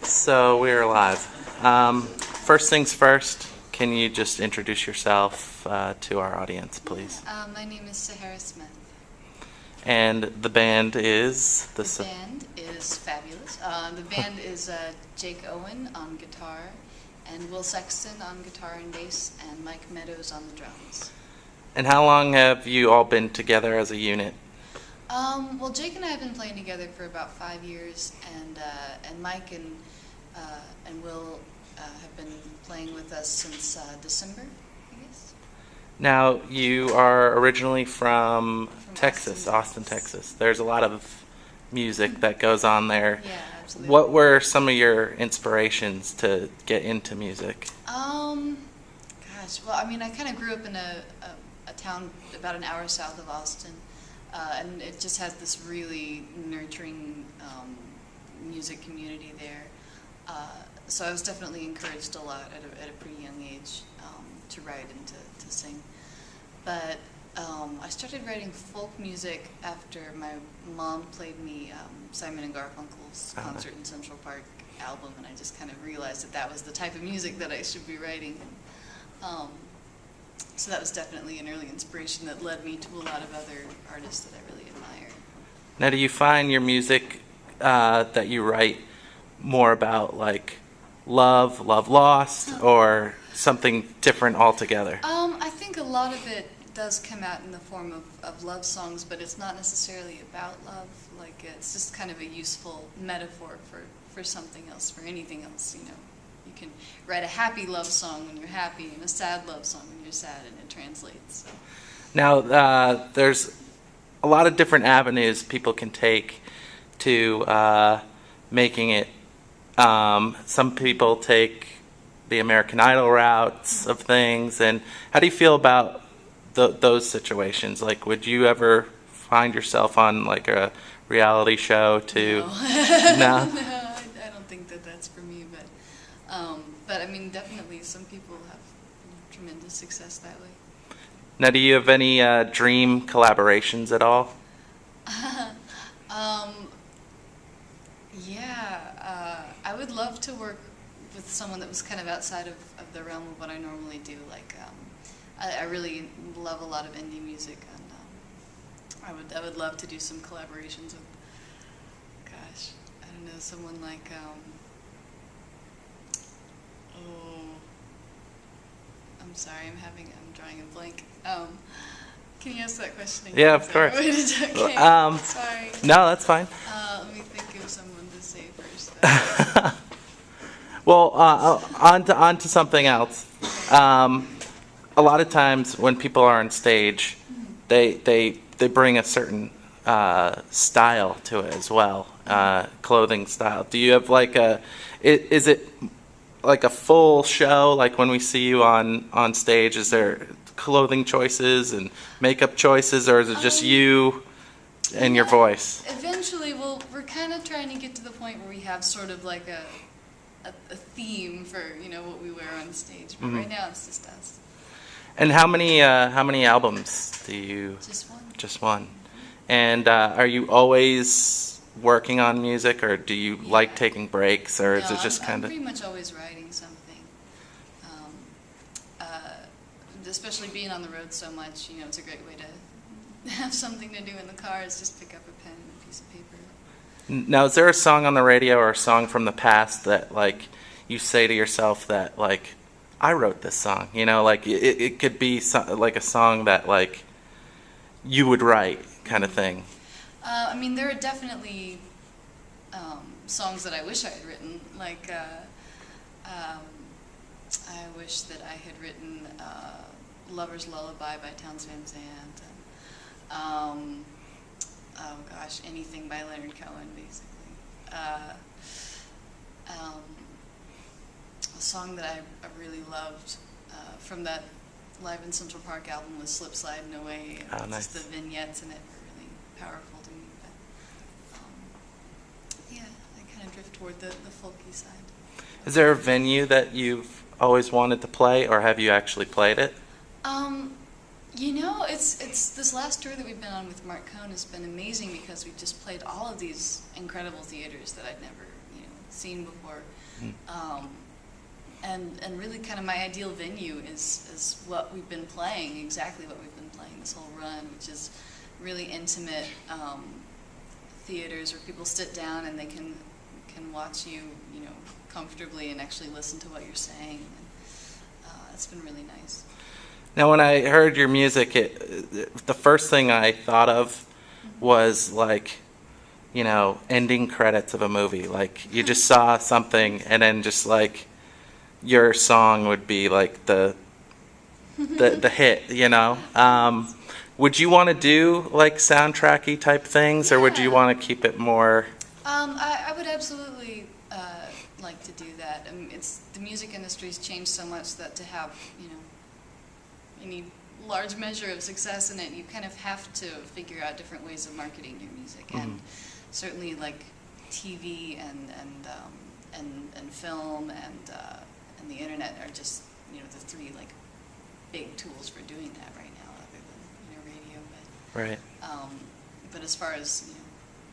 So we're live. First things first, can you just introduce yourself to our audience, please? My name is Sahara Smith. And the band is? The band is fabulous. The band is Jake Owen on guitar, and Will Sexton on guitar and bass, and Mike Meadows on the drums. And how long have you all been together as a unit? Well, Jake and I have been playing together for about 5 years, and Mike and Will have been playing with us since December, I guess. Now, you are originally from Texas, Austin, Texas. There's a lot of music that goes on there. Yeah, absolutely. What were some of your inspirations to get into music? Gosh, well, I mean, I kind of grew up in a town about an hour south of Austin, and it just has this really nurturing music community there. So I was definitely encouraged a lot at a pretty young age to write and to sing. But I started writing folk music after my mom played me Simon and Garfunkel's Concert in Central Park album, and I just kind of realized that was the type of music that I should be writing. So that was definitely an early inspiration that led me to a lot of other artists that I really admire. Now, do you find your music that you write more about like love lost, or something different altogether? I think a lot of it does come out in the form of love songs, but it's not necessarily about love. Like, it's just kind of a useful metaphor for something else, for anything else, you know. You can write a happy love song when you're happy and a sad love song when you're sad, and it translates. So. Now, there's a lot of different avenues people can take to making it. Some people take the American Idol routes of things, and how do you feel about those situations? Like, would you ever find yourself on like a reality show to? No, No? no, I don't think that's for me. But I mean, definitely some people have tremendous success that way. Now, do you have any dream collaborations at all? Yeah, I would love to work with someone that was kind of outside of the realm of what I normally do. Like, I really love a lot of indie music, and I would love to do some collaborations with, gosh, I don't know, someone like, I'm sorry, I'm drawing a blank. Can you ask that question again? Yeah, of course. Okay, sorry. No, that's fine. Let me think of someone to say first. Well, on to something else. A lot of times when people are on stage, they bring a certain style to it as well, clothing style. Do you have like is it like a full show? Like when we see you on stage, is there clothing choices and makeup choices, or is it just you and your voice? Eventually, we're kind of trying to get to the point where we have sort of like a theme for, you know, what we wear on stage. But right now it's just us. And how many albums do you? Just one. Just one. And are you always working on music, or do you like taking breaks, or is it just kind I'm of? pretty much always writing something. Especially being on the road so much, you know, it's a great way to have something to do in the car. Is just pick up a pen and a piece of paper. Now, is there a song on the radio or a song from the past that like you say to yourself that like, I wrote this song, you know, like it could be like a song that like you would write, kind of thing? I mean, there are definitely songs that I wish I had written. Like, I wish that I had written "Lover's Lullaby" by Townes Van Zandt. And, oh gosh, anything by Leonard Cohen, basically. A song that I really loved from that Live in Central Park album was "Slip, Slide, and Away." Oh, nice. Just the vignettes in it were really powerful to me. But yeah, I kind of drift toward the folky side. Is there a venue that you've always wanted to play, or have you actually played it? You know, it's this last tour that we've been on with Mark Cohn has been amazing because we've just played all of these incredible theaters that I'd never, seen before. And really kind of my ideal venue is what we've been playing, exactly what we've been playing this whole run, which is really intimate theaters where people sit down and they can watch you, comfortably and actually listen to what you're saying. And, it's been really nice. Now, when I heard your music, the first thing I thought of was like, ending credits of a movie. Like you just saw something, and then just like your song would be like the hit. Would you want to do like soundtracky type things, or would you want to keep it more? I would absolutely like to do that. I mean, the music industry's changed so much that to have any large measure of success in it, you kind of have to figure out different ways of marketing your music. And certainly like TV and film and the internet are just the three like big tools for doing that right now, other than radio. Right. But as far as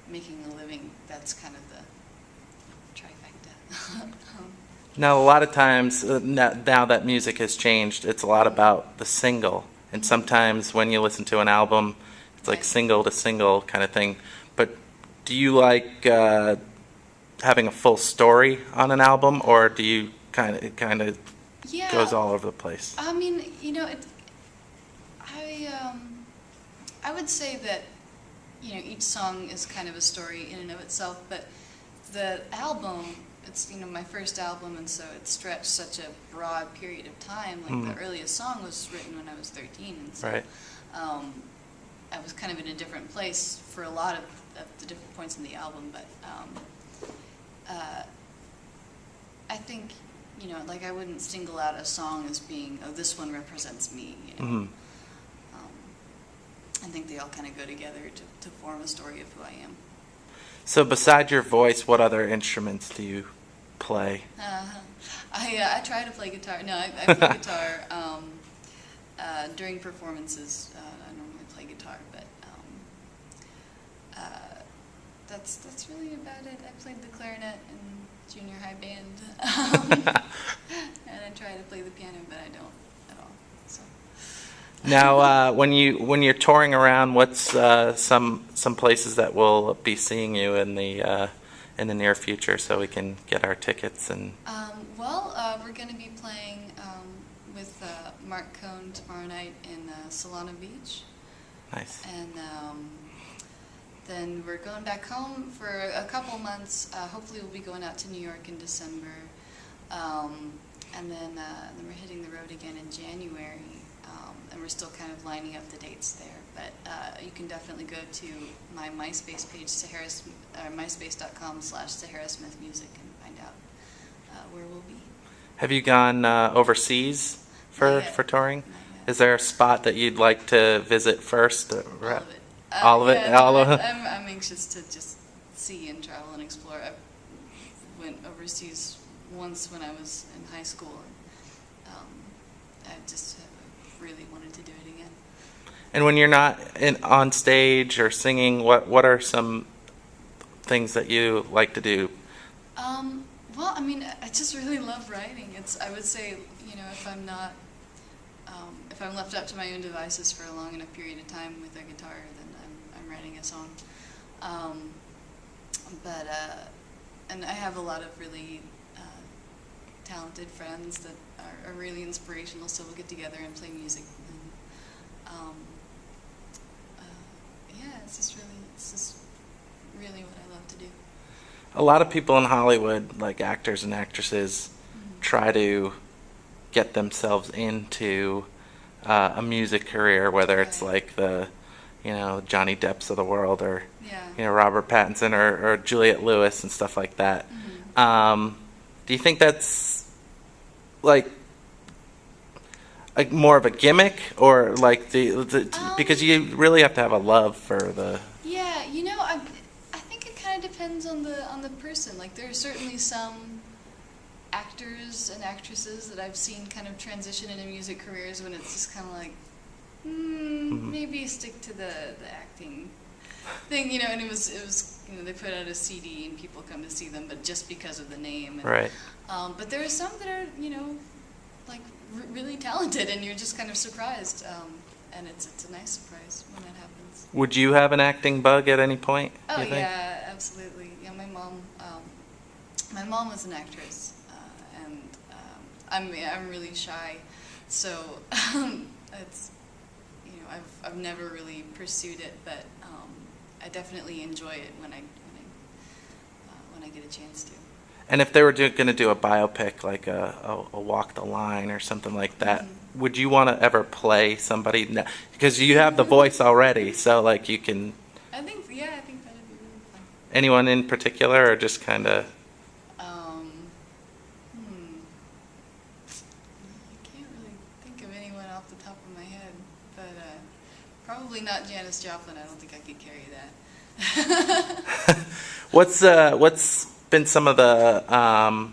making a living, that's kind of the trifecta. Now, a lot of times, now that music has changed, it's a lot about the single. And sometimes when you listen to an album, it's like single to single kind of thing. But do you like having a full story on an album, or do you kind of goes all over the place? I mean, I would say that each song is kind of a story in and of itself, but the album, it's my first album, and so it stretched such a broad period of time. Like the earliest song was written when I was 13, and so right. I was kind of in a different place for a lot of the different points in the album. But I think like I wouldn't single out a song as being, oh, this one represents me. I think they all kind of go together to form a story of who I am. So besides your voice, what other instruments do you play? I try to play guitar. No, I play guitar during performances. I normally play guitar, but that's really about it. I played the clarinet in junior high band, and I try to play the piano, but I don't at all. So. Now, when you're touring around, what's some places that we'll be seeing you in the near future, so we can get our tickets? And we're going to be playing with Mark Cohn tomorrow night in Solana Beach. Nice. And then we're going back home for a couple months. Hopefully, we'll be going out to New York in December, and then we're hitting the road again in January. And we're still kind of lining up the dates there, but you can definitely go to my MySpace page, myspace.com/SaharaSmithMusic, and find out where we'll be. Have you gone overseas for touring? Is there a spot that you'd like to visit first? All of it. All of it? I'm anxious to just see and travel and explore. I went overseas once when I was in high school, and I just really wanted to do it again. And when you're not on stage or singing, what are some things that you like to do? Well, I mean, I just really love writing. I would say, if I'm not, if I'm left up to my own devices for a long enough period of time with a guitar, then I'm writing a song. And I have a lot of really talented friends that are really inspirational, so we'll get together and play music. And, it's just really what I love to do. A lot of people in Hollywood, like actors and actresses, try to get themselves into a music career, whether it's like the, Johnny Depps of the world, or Robert Pattinson or Juliette Lewis and stuff like that. Do you think that's like more of a gimmick, or like because you really have to have a love for the? Yeah, I think it kind of depends on the person. Like there are certainly some actors and actresses that I've seen kind of transition into music careers when it's just kind of like, maybe stick to the acting thing, you know. And it was you know, they put out a CD and people come to see them, but just because of the name. And, Right. But there are some that are, you know, like really talented, and you're just kind of surprised. And it's a nice surprise when that happens. Would you have an acting bug at any point? Oh you think? yeah, absolutely. Yeah, my mom was an actress, and I'm really shy, so it's, you know, I've never really pursued it, but I definitely enjoy it when I get a chance to. And if they were going to do a biopic, like a Walk the Line or something like that, would you want to ever play somebody? Because you have the voice already, so like you can. I think that'd be really fun. Anyone in particular, or just kind of? I can't really think of anyone off the top of my head, but probably not Janis Joplin. I don't think I could carry that. What's been some of the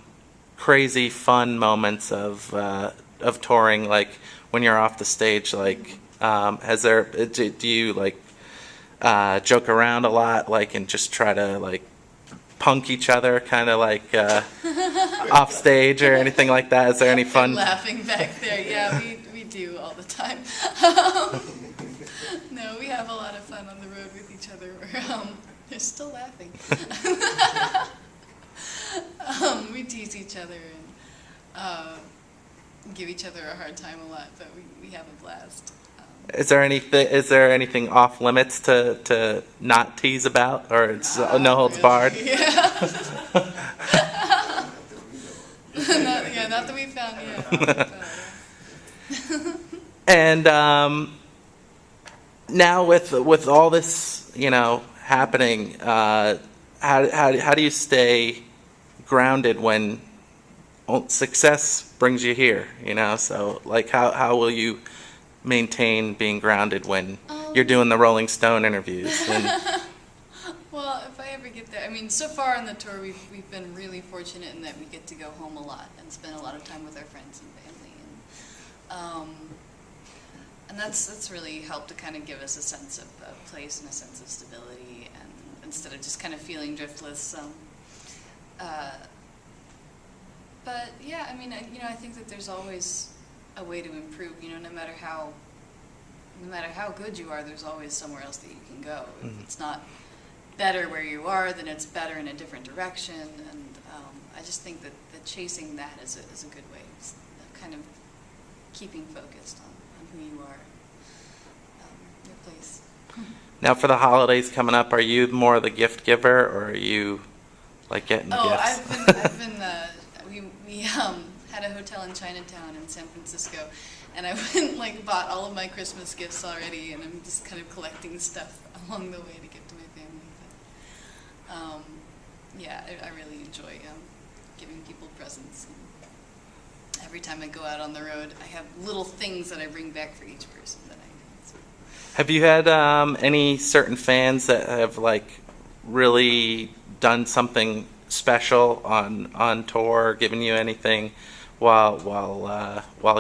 crazy fun moments of touring, like when you're off the stage? Like, do you like joke around a lot, like, and just try to like punk each other, kind of like off stage or anything like that? Is there any fun? I'm laughing back there. Yeah, we do all the time. No, we have a lot of fun on the road with each other. They're still laughing. We tease each other and give each other a hard time a lot, but we have a blast. Is there anything off limits to not tease about, or it's no holds barred? Yeah. Not that we found yet. And now with all this, you know, happening, how do you stay grounded when success brings you here? You know, so like how will you maintain being grounded when you're doing the Rolling Stone interviews? And well, if I ever get there, I mean, so far on the tour, we've been really fortunate in that we get to go home a lot and spend a lot of time with our friends and family, and that's really helped to kind of give us a sense of place and a sense of stability, and instead of just kind of feeling driftless. But yeah, I mean, you know, I think that there's always a way to improve. You know, no matter how good you are, there's always somewhere else that you can go. If it's not better where you are, then it's better in a different direction. And I just think that chasing that is a good way. It's kind of keeping focused on who you are, your place. now for the holidays coming up, are you more the gift giver, or are you like getting gifts? I've been we had a hotel in Chinatown in San Francisco, and I went like bought all of my Christmas gifts already, and I'm just kind of collecting stuff along the way to give to my family. But yeah, I really enjoy giving people presents. And every time I go out on the road, I have little things that I bring back for each person that I know. So. Have you had any certain fans that have like really done something special on tour, given you anything while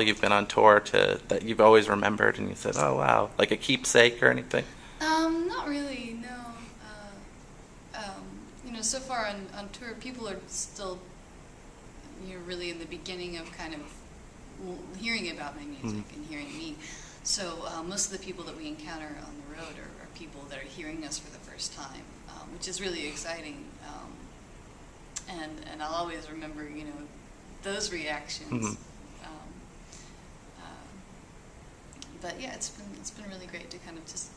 you've been on tour that you've always remembered and you said, oh wow, like a keepsake or anything? Not really, no. You know, so far on tour, people are still, you know, really in the beginning of kind of hearing about my music and hearing me. So most of the people that we encounter on the road are people that are hearing us for the first time, which is really exciting. And I'll always remember, you know, those reactions. But yeah, it's been really great to kind of just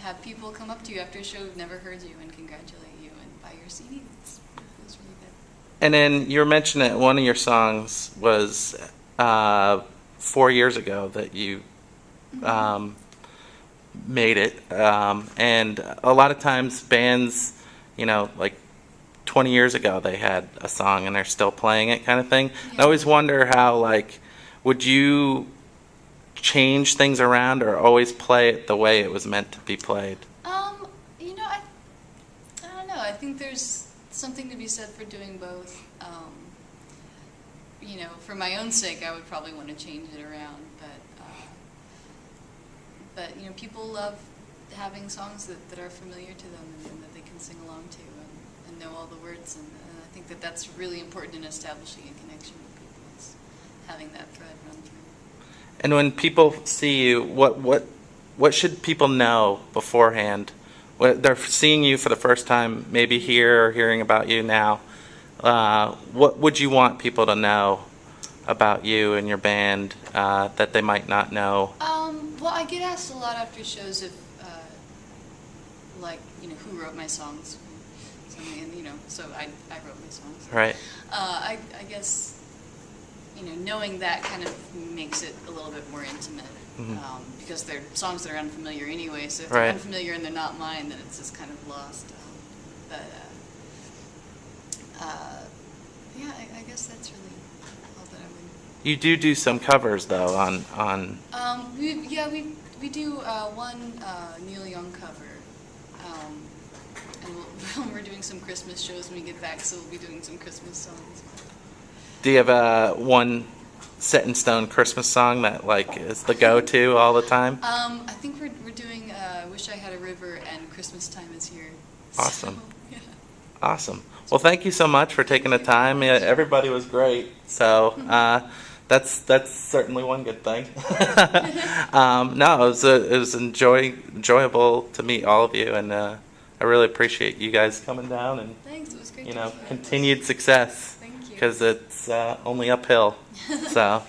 have people come up to you after a show who've never heard you and congratulate you and buy your CD. It feels really good. And then you were mentioning that one of your songs was 4 years ago that you made it, and a lot of times bands, you know, like 20 years ago they had a song and they're still playing it, kind of thing. Yeah. I always wonder how, like, would you change things around or always play it the way it was meant to be played? You know, I don't know. I think there's something to be said for doing both. You know, for my own sake, I would probably want to change it around, but but you know, people love having songs that are familiar to them and that they can sing along to and know all the words. And I think that that's really important in establishing a connection with people. It's having that thread run through. And when people see you, what should people know beforehand? They're seeing you for the first time, maybe here or hearing about you now. What would you want people to know about you and your band that they might not know? Well, I get asked a lot after shows if, like, you know, who wrote my songs, something, and you know, so I wrote my songs. Right. I guess, you know, knowing that kind of makes it a little bit more intimate. Because they're songs that are unfamiliar anyway, so if they're unfamiliar and they're not mine, then it's just kind of lost. Yeah, I guess that's really all that I would. You do some covers though on. We do one Neil Young cover, and we're doing some Christmas shows when we get back, so we'll be doing some Christmas songs. Do you have one set in stone Christmas song that like is the go-to all the time? I think we're doing "Wish I Had a River" and "Christmas Time Is Here." Awesome. So, yeah. Awesome. Well, thank you so much for taking the time. Yeah, everybody was great. So that's certainly one good thing. No, it was enjoyable to meet all of you, and I really appreciate you guys coming down and Thanks. It was great. To meet you. continued success. Thank you. Because it's only uphill. So.